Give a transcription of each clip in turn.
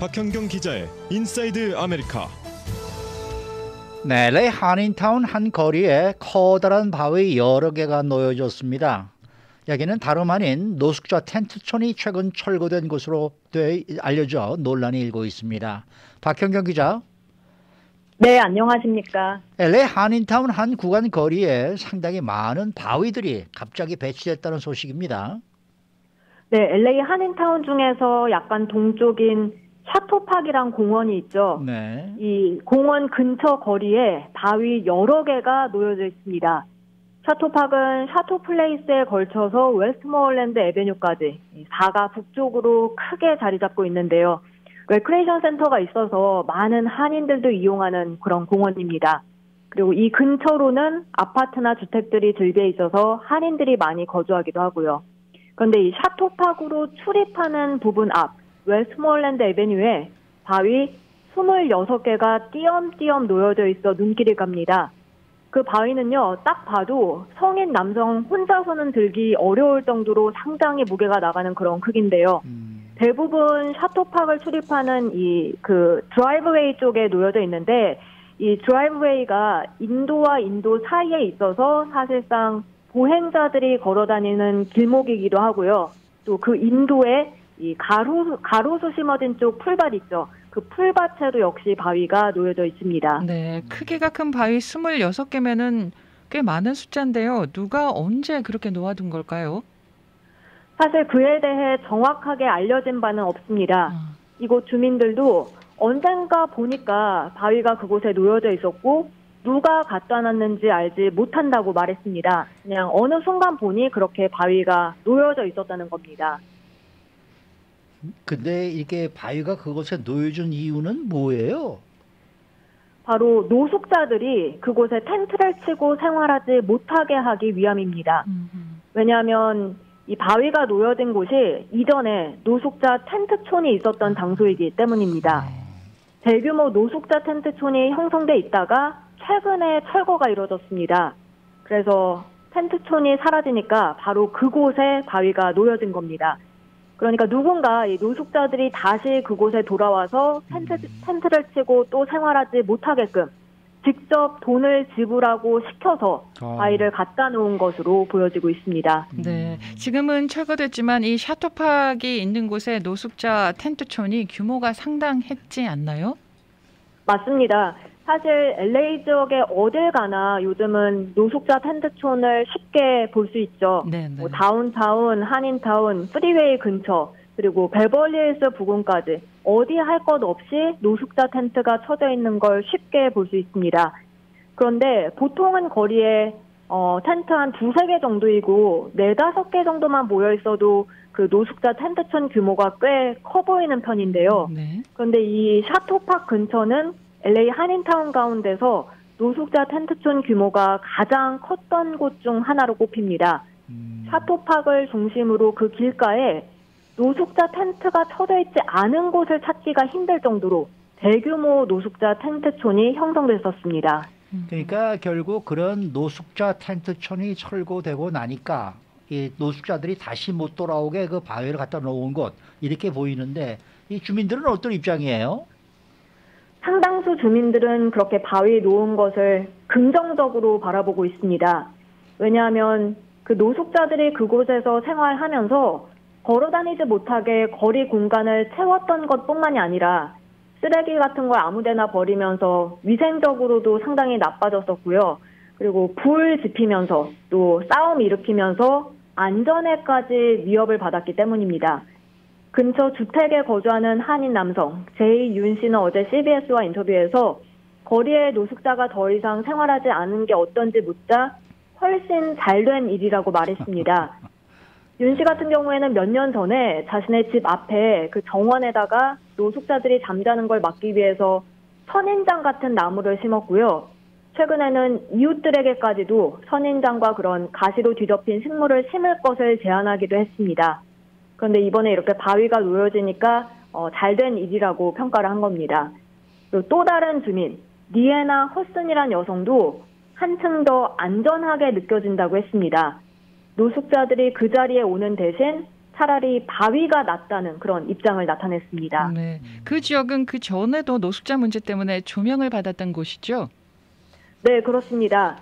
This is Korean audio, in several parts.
박현경 기자의 인사이드 아메리카. 네, LA 한인타운 한 거리에 커다란 바위 여러 개가 놓여졌습니다. 여기는 다름 아닌 노숙자 텐트촌이 최근 철거된 곳으로 알려져 논란이 일고 있습니다. 박현경 기자. 네, 안녕하십니까. LA 한인타운 한 구간 거리에 상당히 많은 바위들이 갑자기 배치됐다는 소식입니다. 네, LA 한인타운 중에서 약간 동쪽인 샤토팍이란 공원이 있죠. 네. 이 공원 근처 거리에 바위 여러 개가 놓여져 있습니다. 샤토팍은 샤토플레이스에 걸쳐서 웨스트모어랜드 애베뉴까지 4가 북쪽으로 크게 자리 잡고 있는데요. 레크레이션 센터가 있어서 많은 한인들도 이용하는 그런 공원입니다. 그리고 이 근처로는 아파트나 주택들이 즐비해 있어서 한인들이 많이 거주하기도 하고요. 그런데 이 샤토팍으로 출입하는 부분 앞 웨스트모어랜드 애베뉴에 바위 26개가 띄엄띄엄 놓여져 있어 눈길이 갑니다. 그 바위는요, 딱 봐도 성인 남성 혼자서는 들기 어려울 정도로 상당히 무게가 나가는 그런 크기인데요. 대부분 샤토팍을 출입하는 그 드라이브웨이 쪽에 놓여져 있는데, 이 드라이브웨이가 인도와 인도 사이에 있어서 사실상 보행자들이 걸어다니는 길목이기도 하고요. 또 그 인도에 이 가로수 심어진 쪽 풀밭 있죠. 그 풀밭에도 역시 바위가 놓여져 있습니다. 네, 크기가 큰 바위 26개면은 꽤 많은 숫자인데요. 누가 언제 그렇게 놓아둔 걸까요? 사실 그에 대해 정확하게 알려진 바는 없습니다. 이곳 주민들도 언젠가 보니까 바위가 그곳에 놓여져 있었고 누가 갖다 놨는지 알지 못한다고 말했습니다. 그냥 어느 순간 보니 그렇게 바위가 놓여져 있었다는 겁니다. 근데 이게 바위가 그곳에 놓여진 이유는 뭐예요? 바로 노숙자들이 그곳에 텐트를 치고 생활하지 못하게 하기 위함입니다. 왜냐하면 이 바위가 놓여진 곳이 이전에 노숙자 텐트촌이 있었던 장소이기 때문입니다. 대규모 노숙자 텐트촌이 형성돼 있다가 최근에 철거가 이루어졌습니다. 그래서 텐트촌이 사라지니까 바로 그곳에 바위가 놓여진 겁니다. 그러니까 누군가 이 노숙자들이 다시 그곳에 돌아와서 텐트를 치고 또 생활하지 못하게끔 직접 돈을 지불하고 시켜서 바위를 갖다 놓은 것으로 보여지고 있습니다. 네, 지금은 철거됐지만 이 샤토팍이 있는 곳의 노숙자 텐트촌이 규모가 상당했지 않나요? 맞습니다. 사실 LA 지역에 어딜 가나 요즘은 노숙자 텐트촌을 쉽게 볼 수 있죠. 뭐 다운타운, 한인타운, 프리웨이 근처, 그리고 베벌리힐스 부근까지 어디 할 것 없이 노숙자 텐트가 쳐져 있는 걸 쉽게 볼 수 있습니다. 그런데 보통은 거리에 텐트 한 2-3개 정도이고 4-5개 정도만 모여 있어도 그 노숙자 텐트촌 규모가 꽤 커 보이는 편인데요. 네. 그런데 이 샤토팍 근처는 LA 한인타운 가운데서 노숙자 텐트촌 규모가 가장 컸던 곳 중 하나로 꼽힙니다. 샤토팍을 중심으로 그 길가에 노숙자 텐트가 쳐져 있지 않은 곳을 찾기가 힘들 정도로 대규모 노숙자 텐트촌이 형성됐었습니다. 그러니까 결국 그런 노숙자 텐트촌이 철거되고 나니까 이 노숙자들이 다시 못 돌아오게 그 바위를 갖다 놓은 곳 이렇게 보이는데 이 주민들은 어떤 입장이에요? 상당수 주민들은 그렇게 바위 놓은 것을 긍정적으로 바라보고 있습니다. 왜냐하면 그 노숙자들이 그곳에서 생활하면서 걸어다니지 못하게 거리 공간을 채웠던 것뿐만이 아니라 쓰레기 같은 걸 아무데나 버리면서 위생적으로도 상당히 나빠졌었고요. 그리고 불 지피면서 또 싸움 일으키면서 안전에까지 위협을 받았기 때문입니다. 근처 주택에 거주하는 한인 남성 제이윤 씨는 어제 CBS와 인터뷰에서 거리에 노숙자가 더 이상 생활하지 않은 게 어떤지 묻자 훨씬 잘된 일이라고 말했습니다. 윤 씨 같은 경우에는 몇 년 전에 자신의 집 앞에 그 정원에다가 노숙자들이 잠자는 걸 막기 위해서 선인장 같은 나무를 심었고요. 최근에는 이웃들에게까지도 선인장과 그런 가시로 뒤덮인 식물을 심을 것을 제안하기도 했습니다. 그런데 이번에 이렇게 바위가 놓여지니까 잘된 일이라고 평가를 한 겁니다. 그리고 또 다른 주민, 니에나 허슨이란 여성도 한층 더 안전하게 느껴진다고 했습니다. 노숙자들이 그 자리에 오는 대신 차라리 바위가 낫다는 그런 입장을 나타냈습니다. 네. 그 지역은 그 전에도 노숙자 문제 때문에 조명을 받았던 곳이죠? 네, 그렇습니다.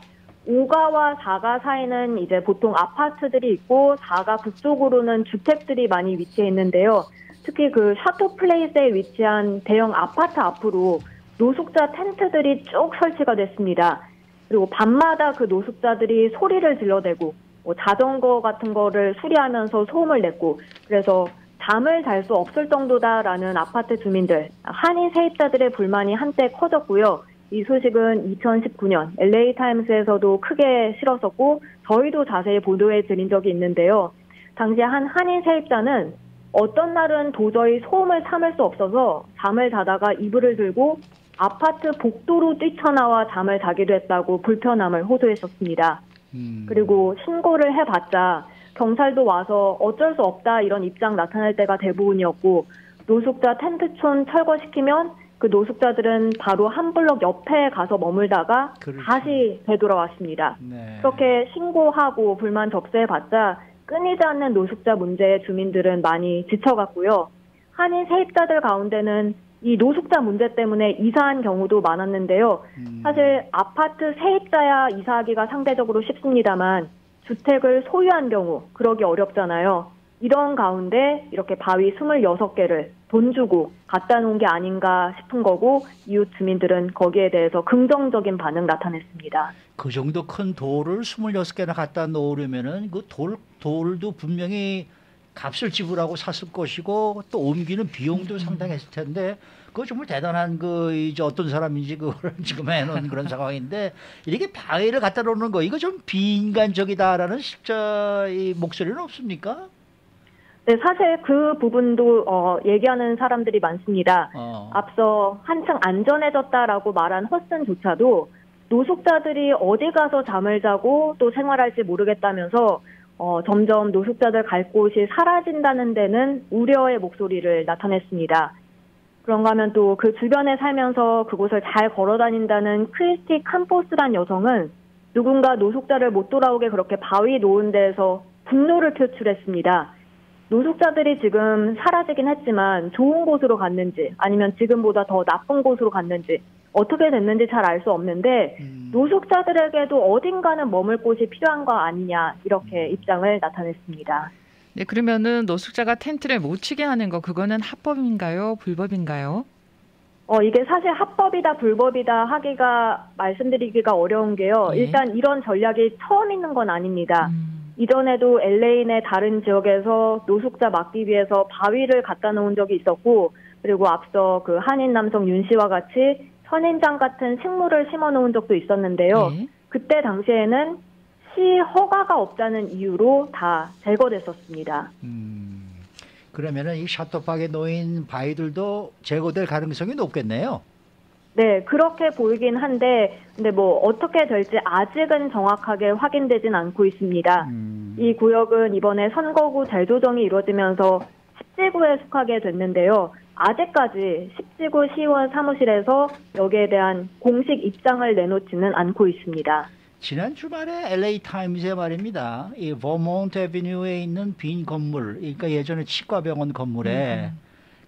5가와 4가 사이는 이제 보통 아파트들이 있고 4가 북쪽으로는 주택들이 많이 위치해 있는데요. 특히 그 샤토 플레이스에 위치한 대형 아파트 앞으로 노숙자 텐트들이 쭉 설치가 됐습니다. 그리고 밤마다 그 노숙자들이 소리를 질러대고 뭐 자전거 같은 거를 수리하면서 소음을 냈고 그래서 잠을 잘 수 없을 정도다라는 아파트 주민들, 한인 세입자들의 불만이 한때 커졌고요. 이 소식은 2019년 LA타임스에서도 크게 실었었고 저희도 자세히 보도해 드린 적이 있는데요. 당시 한 한인 세입자는 어떤 날은 도저히 소음을 참을 수 없어서 잠을 자다가 이불을 들고 아파트 복도로 뛰쳐나와 잠을 자기도 했다고 불편함을 호소했었습니다. 그리고 신고를 해봤자 경찰도 와서 어쩔 수 없다 이런 입장 나타낼 때가 대부분이었고 노숙자 텐트촌 철거시키면 그 노숙자들은 바로 한 블럭 옆에 가서 머물다가 그렇죠. 다시 되돌아왔습니다. 네. 그렇게 신고하고 불만 접수해봤자 끊이지 않는 노숙자 문제에 주민들은 많이 지쳐갔고요. 한인 세입자들 가운데는 이 노숙자 문제 때문에 이사한 경우도 많았는데요. 사실 아파트 세입자야 이사하기가 상대적으로 쉽습니다만 주택을 소유한 경우 그러기 어렵잖아요. 이런 가운데 이렇게 바위 26개를 돈 주고 갖다 놓은 게 아닌가 싶은 거고 이웃 주민들은 거기에 대해서 긍정적인 반응 나타냈습니다. 그 정도 큰 돌을 26개나 갖다 놓으려면은 그 돌도 분명히 값을 지불하고 샀을 것이고 또 옮기는 비용도 상당했을 텐데 그거 정말 대단한 이제 어떤 사람인지 그걸 지금 해놓은 그런 상황인데 이렇게 바위를 갖다 놓는 거 이거 좀 비인간적이다라는 십자의 목소리는 없습니까? 네, 사실 그 부분도 얘기하는 사람들이 많습니다. 앞서 한층 안전해졌다라고 말한 허슨조차도 노숙자들이 어디 가서 잠을 자고 또 생활할지 모르겠다면서 점점 노숙자들 갈 곳이 사라진다는 데는 우려의 목소리를 나타냈습니다. 그런가 하면 또 그 주변에 살면서 그곳을 잘 걸어 다닌다는 크리스티 캄포스란 여성은 누군가 노숙자를 못 돌아오게 그렇게 바위 놓은 데에서 분노를 표출했습니다. 노숙자들이 지금 사라지긴 했지만 좋은 곳으로 갔는지 아니면 지금보다 더 나쁜 곳으로 갔는지 어떻게 됐는지 잘 알 수 없는데 노숙자들에게도 어딘가는 머물 곳이 필요한 거 아니냐 이렇게 입장을 나타냈습니다. 네, 그러면은 노숙자가 텐트를 못 치게 하는 거 그거는 합법인가요? 불법인가요? 이게 사실 합법이다 불법이다 하기가 말씀드리기가 어려운 게요. 예. 일단 이런 전략이 처음 있는 건 아닙니다. 이전에도 LA 내 다른 지역에서 노숙자 막기 위해서 바위를 갖다 놓은 적이 있었고 그리고 앞서 그 한인 남성 윤 씨와 같이 선인장 같은 식물을 심어 놓은 적도 있었는데요. 예. 그때 당시에는 시 허가가 없다는 이유로 다 제거됐었습니다. 그러면은 이 샤토팍에 놓인 바위들도 제거될 가능성이 높겠네요. 네, 그렇게 보이긴 한데, 근데 뭐 어떻게 될지 아직은 정확하게 확인되진 않고 있습니다. 이 구역은 이번에 선거구 재조정이 이루어지면서 10지구에 속하게 됐는데요. 아직까지 10지구 시의원 사무실에서 여기에 대한 공식 입장을 내놓지는 않고 있습니다. 지난 주말에 LA 타임즈에 말입니다. 이 버몬트 애비뉴에 있는 빈 건물, 그러니까 예전에 치과병원 건물에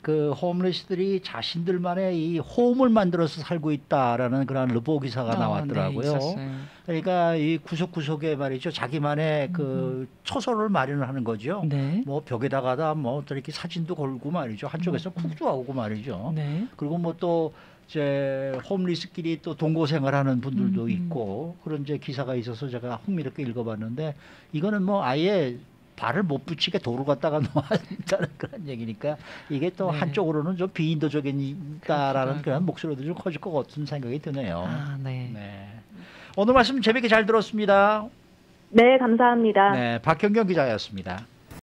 그 홈리스들이 자신들만의 이 홈을 만들어서 살고 있다라는 그런 루보 기사가 나왔더라고요. 네, 있었어요. 그러니까 이 구석구석에 말이죠, 자기만의 그 초소를 마련을 하는 거죠. 네. 뭐 벽에다가다 뭐 또 이렇게 사진도 걸고 말이죠. 한쪽에서 쿡도 하고 말이죠. 네. 그리고 뭐 또 이제 홈리스끼리 또 동거 생활하는 분들도 있고 그런 이제 기사가 있어서 제가 흥미롭게 읽어봤는데 이거는 뭐 아예 발을 못 붙이게 도로 갖다가 놓았다는 그런 얘기니까 이게 또 네. 한쪽으로는 좀 비인도적이다라는 그렇기도 그런 하고. 목소리도 좀 커질 것 같은 생각이 드네요. 아, 네. 네. 오늘 말씀 재밌게 잘 들었습니다. 네, 감사합니다. 네, 박현경 기자였습니다.